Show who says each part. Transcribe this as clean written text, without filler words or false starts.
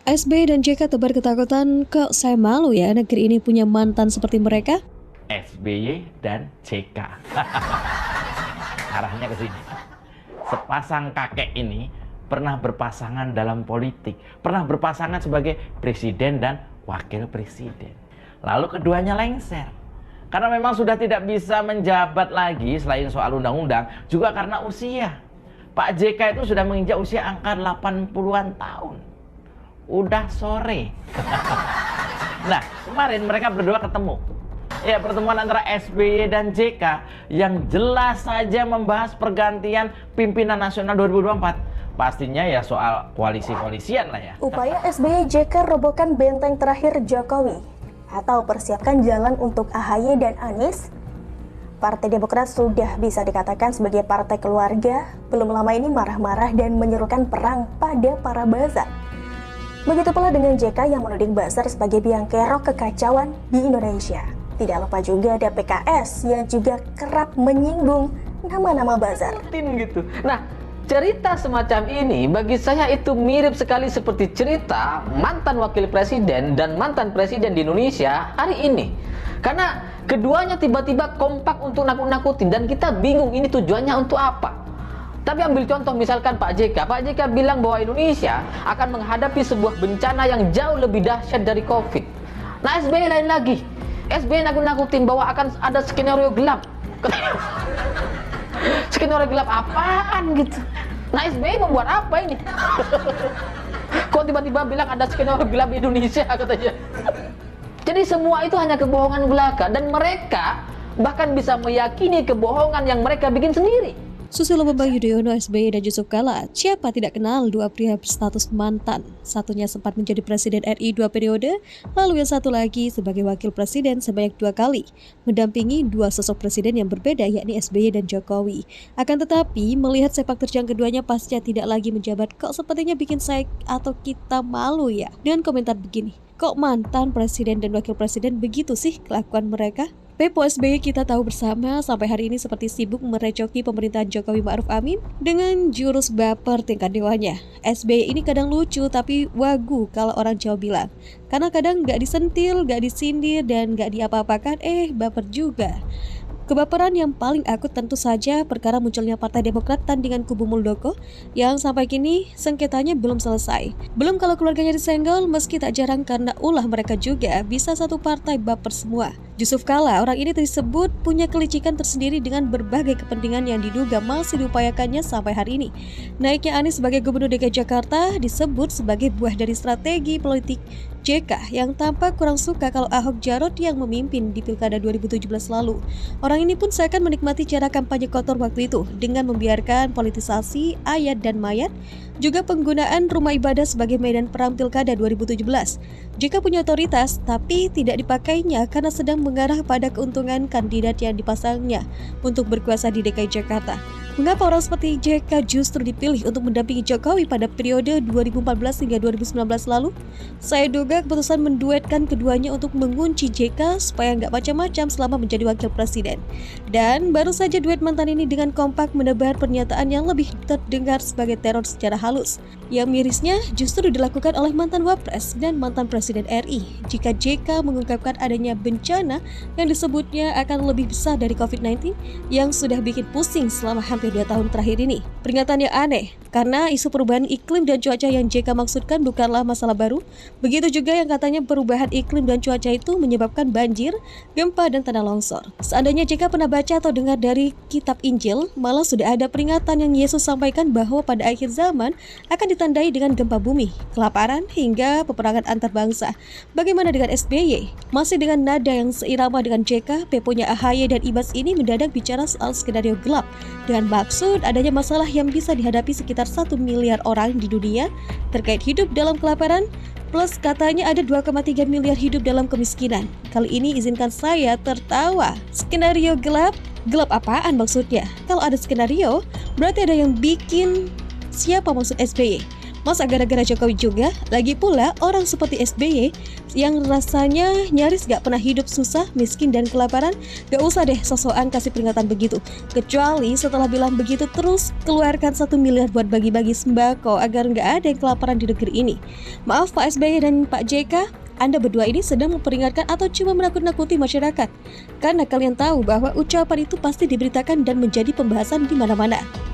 Speaker 1: SBY dan JK tebar ketakutan, kok saya malu ya negeri ini punya mantan seperti mereka?
Speaker 2: SBY dan JK. Arahnya ke sini. Sepasang kakek ini pernah berpasangan dalam politik, pernah berpasangan sebagai presiden dan wakil presiden. Lalu keduanya lengser. Karena memang sudah tidak bisa menjabat lagi selain soal undang-undang, juga karena usia. Pak JK itu sudah menginjak usia angka 80-an tahun. Udah sore. Nah, kemarin mereka berdua ketemu. Ya, pertemuan antara SBY dan JK yang jelas saja membahas pergantian pimpinan nasional 2024. Pastinya ya soal koalisi-koalisian lah ya.
Speaker 3: Upaya SBY JK robohkan benteng terakhir Jokowi atau persiapkan jalan untuk AHY dan Anies. Partai Demokrat sudah bisa dikatakan sebagai partai keluarga, belum lama ini marah-marah dan menyerukan perang pada para buzzer. Begitu pula dengan JK yang menuding buzzer sebagai biang kerok kekacauan di Indonesia. Tidak lupa juga ada PKS yang juga kerap menyinggung nama-nama buzzer.
Speaker 4: Gitu. Nah, cerita semacam ini bagi saya itu mirip sekali seperti cerita mantan wakil presiden dan mantan presiden di Indonesia hari ini. Karena keduanya tiba-tiba kompak untuk nakut-nakutin dan kita bingung ini tujuannya untuk apa. Tapi ambil contoh misalkan Pak JK bilang bahwa Indonesia akan menghadapi sebuah bencana yang jauh lebih dahsyat dari COVID. Nah, SBY lain lagi. SBY nakut-nakutin bahwa akan ada skenario gelap. Skenario gelap apaan gitu? Nah, SBY membuat apa ini? Kok tiba-tiba bilang ada skenario gelap di Indonesia katanya? Jadi semua itu hanya kebohongan belaka dan mereka bahkan bisa meyakini kebohongan yang mereka bikin sendiri.
Speaker 1: Susilo Bambang Yudhoyono, SBY dan Yusuf Kala, siapa tidak kenal dua pria berstatus mantan? Satunya sempat menjadi presiden RI 2 periode, lalu yang satu lagi sebagai wakil presiden sebanyak 2 kali, mendampingi dua sosok presiden yang berbeda yakni SBY dan Jokowi. Akan tetapi, melihat sepak terjang keduanya pasca tidak lagi menjabat, kok sepertinya bikin saya atau kita malu ya? Dengan komentar begini, kok mantan presiden dan wakil presiden begitu sih kelakuan mereka? Pepo SBY kita tahu bersama sampai hari ini seperti sibuk merecoki pemerintahan Jokowi Ma'ruf Amin dengan jurus baper tingkat dewanya. SBY ini kadang lucu tapi wagu kalau orang Jawa bilang. Karena kadang gak disentil, gak disindir, dan gak diapa-apakan, baper juga. Kebaperan yang paling akut tentu saja perkara munculnya Partai Demokrat tandingan kubu Muldoko yang sampai kini sengketanya belum selesai. Belum kalau keluarganya disenggol meski tak jarang karena ulah mereka juga bisa satu partai baper semua. Yusuf Kala, orang ini disebut punya kelicikan tersendiri dengan berbagai kepentingan yang diduga masih diupayakannya sampai hari ini. Naiknya Anies sebagai Gubernur DKI Jakarta disebut sebagai buah dari strategi politik JK yang tampak kurang suka kalau Ahok Jarot yang memimpin di Pilkada 2017 lalu. Orang ini pun seakan menikmati cara kampanye kotor waktu itu dengan membiarkan politisasi ayat dan mayat, juga penggunaan rumah ibadah sebagai medan perang Pilkada 2017. JK punya otoritas tapi tidak dipakainya karena sedang mengarah pada keuntungan kandidat yang dipasangnya untuk berkuasa di DKI Jakarta. Mengapa orang seperti JK justru dipilih untuk mendampingi Jokowi pada periode 2014 hingga 2019 lalu? Saya duga keputusan menduetkan keduanya untuk mengunci JK supaya nggak macam-macam selama menjadi wakil presiden. Dan baru saja duet mantan ini dengan kompak menebar pernyataan yang lebih terdengar sebagai teror secara halus. Yang mirisnya justru dilakukan oleh mantan Wapres dan mantan Presiden RI jika JK mengungkapkan adanya bencana yang disebutnya akan lebih besar dari COVID-19 yang sudah bikin pusing selama hampir 2 tahun terakhir ini. Pernyataan yang aneh karena isu perubahan iklim dan cuaca yang JK maksudkan bukanlah masalah baru. Begitu juga yang katanya perubahan iklim dan cuaca itu menyebabkan banjir, gempa, dan tanah longsor. Seandainya JK pernah baca atau dengar dari kitab Injil, malah sudah ada peringatan yang Yesus sampaikan bahwa pada akhir zaman akan ditandai dengan gempa bumi, kelaparan, hingga peperangan antar bangsa. Bagaimana dengan SBY? Masih dengan nada yang seirama dengan JK, Peponya AHY dan Ibas ini mendadak bicara soal skenario gelap dengan maksud adanya masalah yang bisa dihadapi sekitar 1 miliar orang di dunia terkait hidup dalam kelaparan, plus katanya ada 2,3 miliar hidup dalam kemiskinan. Kali ini izinkan saya tertawa. Skenario gelap? Gelap apaan maksudnya? Kalau ada skenario, berarti ada yang bikin. Siapa maksud SBY? Masa gara-gara Jokowi juga? Lagi pula orang seperti SBY yang rasanya nyaris gak pernah hidup susah, miskin dan kelaparan, gak usah deh sosokan kasih peringatan begitu. Kecuali setelah bilang begitu terus keluarkan 1 miliar buat bagi-bagi sembako agar gak ada yang kelaparan di negeri ini. Maaf Pak SBY dan Pak JK, Anda berdua ini sedang memperingatkan atau cuma menakut-nakuti masyarakat? Karena kalian tahu bahwa ucapan itu pasti diberitakan dan menjadi pembahasan di mana-mana.